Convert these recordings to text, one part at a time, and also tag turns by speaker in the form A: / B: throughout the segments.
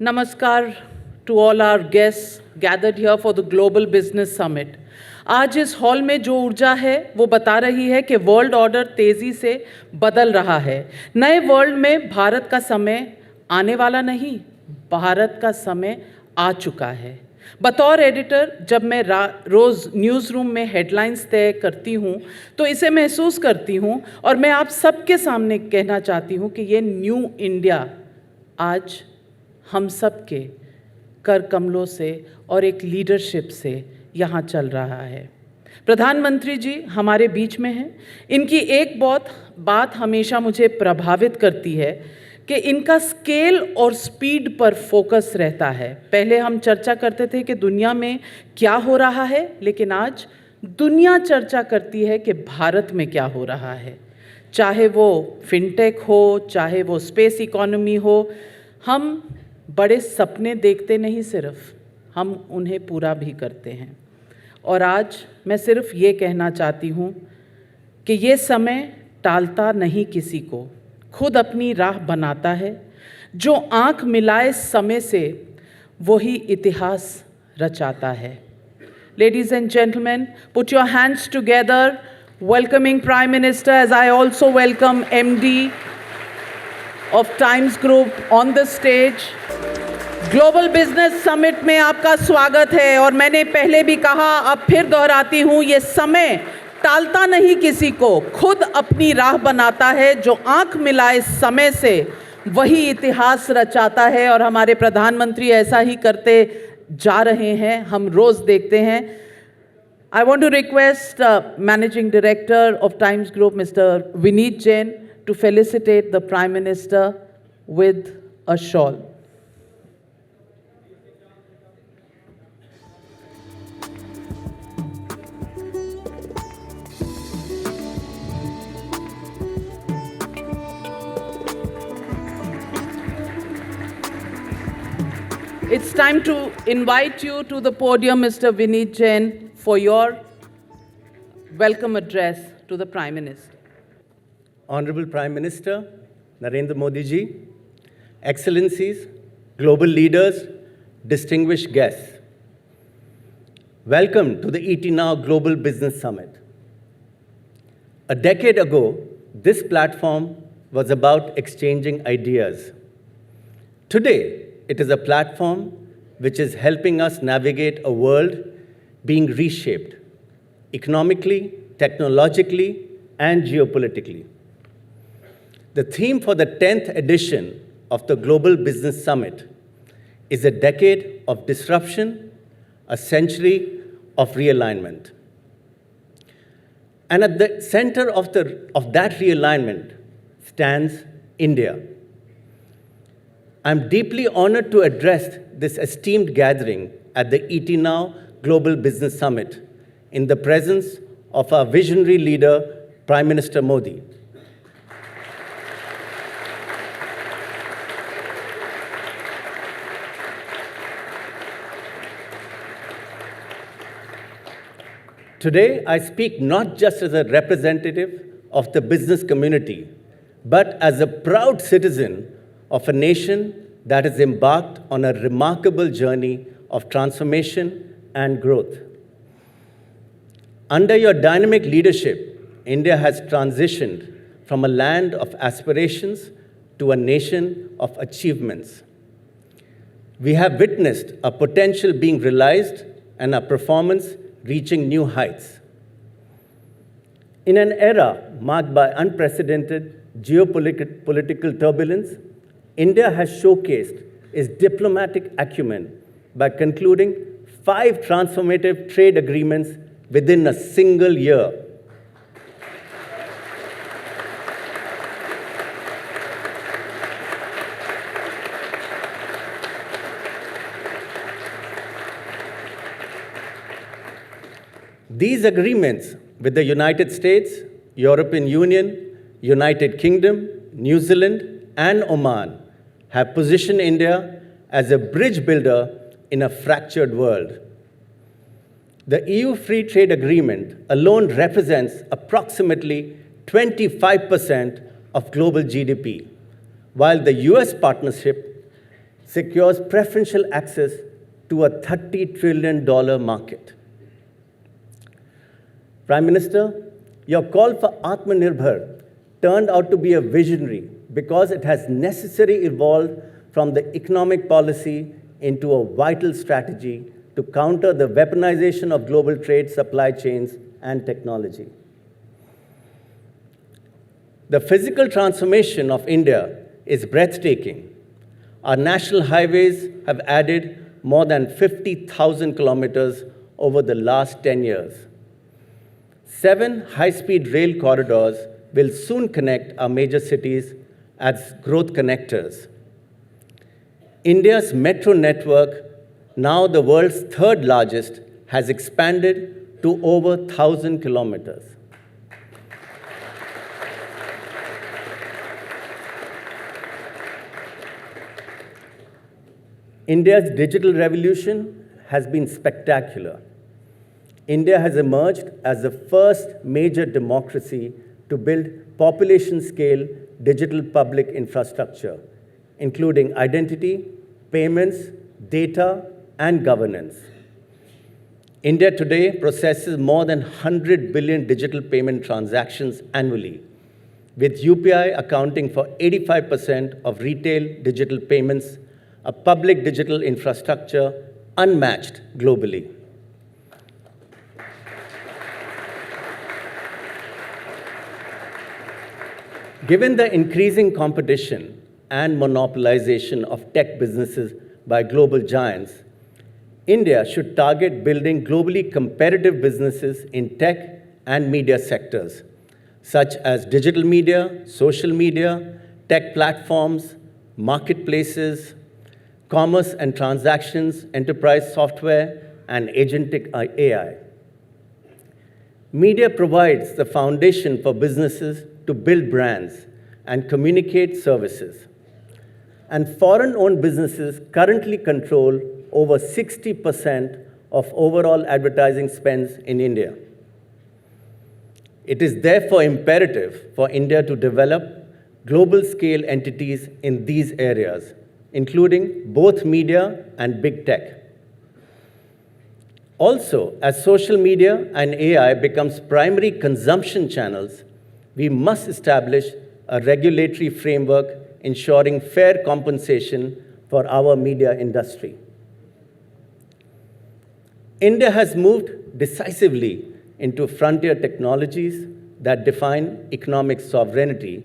A: Namaskar to all our guests gathered here for the Global Business Summit. आज इस hall में जो ऊर्जा है वो बता रही है कि वर्ल्ड ऑर्डर तेज़ी से बदल रहा है। नए वर्ल्ड में भारत का समय आने वाला नहीं, भारत का समय आ चुका है। बतौर एडिटर जब मैं रोज़ न्यूज़ रूम में हेडलाइंस तय करती हूँ तो इसे महसूस करती हूँ और मैं आप सबके सामने कहना चाहती हूँ कि ये न्यू इंडिया आज हम सब के कर कमलों से और एक लीडरशिप से यहाँ चल रहा है। प्रधानमंत्री जी हमारे बीच में हैं। इनकी एक बात हमेशा मुझे प्रभावित करती है कि इनका स्केल और स्पीड पर फोकस रहता है। पहले हम चर्चा करते थे कि दुनिया में क्या हो रहा है, लेकिन आज दुनिया चर्चा करती है कि भारत में क्या हो रहा है। चाहे वो फिनटेक हो, चाहे वो स्पेस इकोनॉमी हो, हम बड़े सपने देखते नहीं, सिर्फ हम उन्हें पूरा भी करते हैं। और आज मैं सिर्फ ये कहना चाहती हूँ कि ये समय टालता नहीं किसी को, खुद अपनी राह बनाता है। जो आँख मिलाए समय से वही इतिहास रचाता है। Ladies and gentlemen, put your hands together, welcoming Prime Minister as I also welcome MD of Times Group on the stage. Global business summit में आपका स्वागत है। और मैंने पहले भी कहा, अब फिर दोहराती हूँ, ये समय टालता नहीं किसी को, खुद अपनी राह बनाता है। जो आंख मिलाए समय से वही इतिहास रचाता है और हमारे प्रधानमंत्री ऐसा ही करते जा रहे हैं, हम रोज़ देखते हैं। I want to request Managing Director of Times Group, Mr. Vineet Jain, to felicitate the Prime Minister with a shawl. It's time to invite you to the podium, Mr. Vineet Jain, for your welcome address to the Prime Minister.
B: Honorable Prime Minister Narendra Modi ji, Excellencies, global leaders, distinguished guests, welcome to the ET Now Global Business Summit. A decade ago, this platform was about exchanging ideas. Today, it is a platform which is helping us navigate a world being reshaped economically, technologically, and geopolitically. The theme for the 10th edition of the Global Business Summit is a decade of disruption, a century of realignment. And at the center of that realignment stands India. I'm deeply honored to address this esteemed gathering at the ET Now Global Business Summit in the presence of our visionary leader, Prime Minister Modi. Today, I speak not just as a representative of the business community, but as a proud citizen of a nation that is embarked on a remarkable journey of transformation and growth. Under your dynamic leadership, India has transitioned from a land of aspirations to a nation of achievements. We have witnessed our potential being realized and our performance reaching new heights. In an era marked by unprecedented geopolitical turbulence, India has showcased its diplomatic acumen by concluding 5 transformative trade agreements within a single year. These agreements with the United States, European Union, United Kingdom, New Zealand, and Oman have positioned India as a bridge builder in a fractured world. The EU Free Trade Agreement alone represents approximately 25% of global GDP, while the US partnership secures preferential access to a $30 trillion market. Prime Minister, your call for Atmanirbhar turned out to be a visionary because it has necessarily evolved from the economic policy into a vital strategy to counter the weaponization of global trade, supply chains, and technology. The physical transformation of India is breathtaking. Our national highways have added more than 50,000 kilometers over the last 10 years. 7 high-speed rail corridors will soon connect our major cities as growth connectors. India's metro network, now the world's 3rd largest, has expanded to over 1,000 kilometers. India's digital revolution has been spectacular. India has emerged as the first major democracy to build population-scale digital public infrastructure, including identity, payments, data, and governance. India today processes more than 100 billion digital payment transactions annually, with UPI accounting for 85% of retail digital payments, a public digital infrastructure unmatched globally. Given the increasing competition and monopolization of tech businesses by global giants, India should target building globally competitive businesses in tech and media sectors, such as digital media, social media, tech platforms, marketplaces, commerce and transactions, enterprise software, and agentic AI. Media provides the foundation for businesses to build brands and communicate services. And foreign-owned businesses currently control over 60% of overall advertising spends in India. It is therefore imperative for India to develop global-scale entities in these areas, including both media and big tech. Also, as social media and AI becomes primary consumption channels, we must establish a regulatory framework ensuring fair compensation for our media industry. India has moved decisively into frontier technologies that define economic sovereignty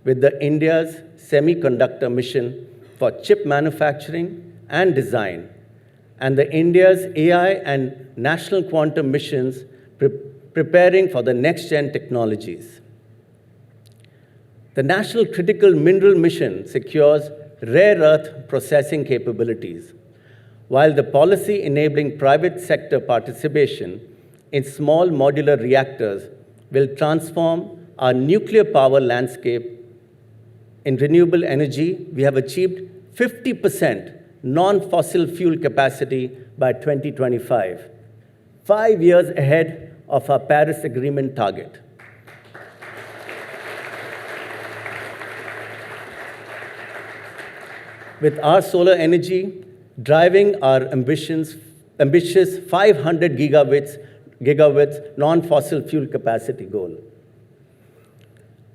B: with the India's semiconductor mission for chip manufacturing and design, and the India's AI and national quantum missions preparing for the next-gen technologies. The National Critical Mineral Mission secures rare earth processing capabilities, while the policy enabling private sector participation in small modular reactors will transform our nuclear power landscape. In renewable energy, we have achieved 50% non-fossil fuel capacity by 2025, 5 years ahead of our Paris Agreement target. With our solar energy driving our ambitious 500 gigawatts non-fossil fuel capacity goal.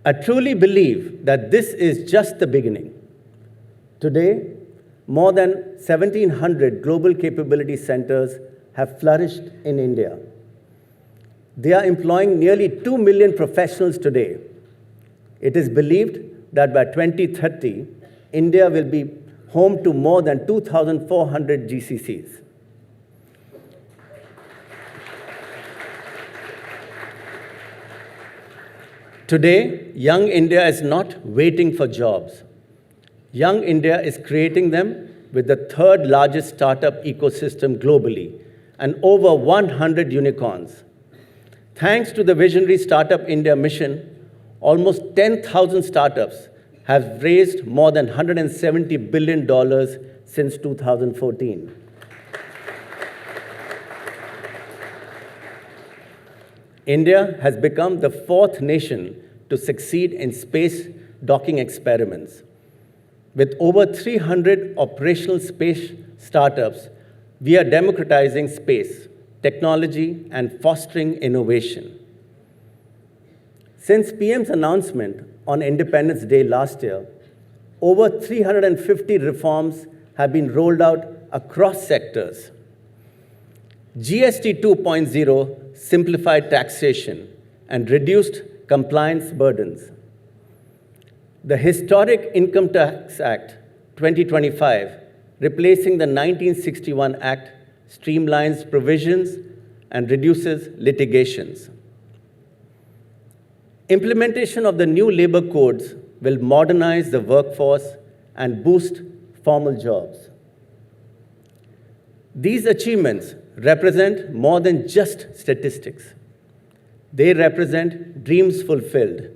B: I truly believe that this is just the beginning. Today, more than 1,700 global capability centers have flourished in India. They are employing nearly 2 million professionals today. It is believed that by 2030, India will be home to more than 2,400 GCCs. Today, young India is not waiting for jobs. Young India is creating them with the 3rd largest startup ecosystem globally and over 100 unicorns. Thanks to the Visionary Startup India mission, almost 10,000 startups have raised more than $170 billion since 2014. India has become the 4th nation to succeed in space docking experiments, With over 300 operational space startups, we are democratizing space, technology, and fostering innovation. Since PM's announcement on Independence Day last year, over 350 reforms have been rolled out across sectors. GST 2.0 simplified taxation and reduced compliance burdens. The historic Income Tax Act 2025, replacing the 1961 Act, streamlines provisions and reduces litigations. Implementation of the new labor codes will modernize the workforce and boost formal jobs. These achievements represent more than just statistics. They represent dreams fulfilled,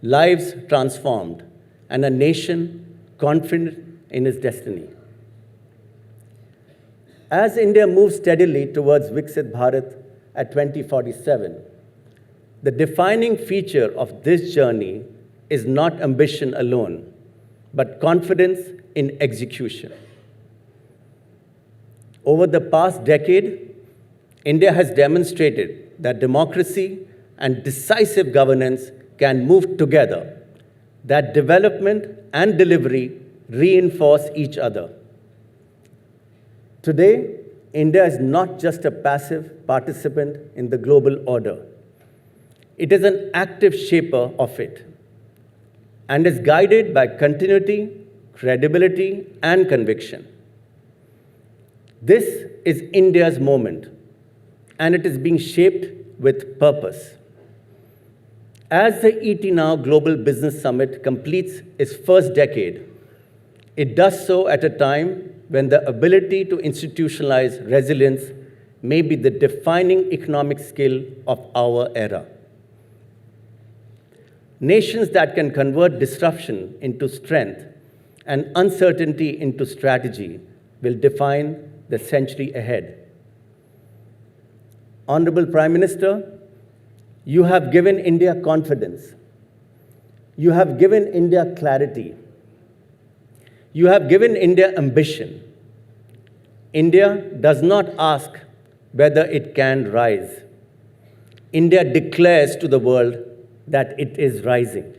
B: lives transformed, and a nation confident in its destiny. As India moves steadily towards Viksit Bharat at 2047, the defining feature of this journey is not ambition alone, but confidence in execution. Over the past decade, India has demonstrated that democracy and decisive governance can move together, that development and delivery reinforce each other. Today, India is not just a passive participant in the global order. It is an active shaper of it, and is guided by continuity, credibility, and conviction. This is India's moment, and it is being shaped with purpose. As the ET Now Global Business Summit completes its first decade, it does so at a time when the ability to institutionalize resilience may be the defining economic skill of our era. Nations that can convert disruption into strength and uncertainty into strategy will define the century ahead. Honorable Prime Minister, you have given India confidence. You have given India clarity. You have given India ambition. India does not ask whether it can rise. India declares to the world that it is rising.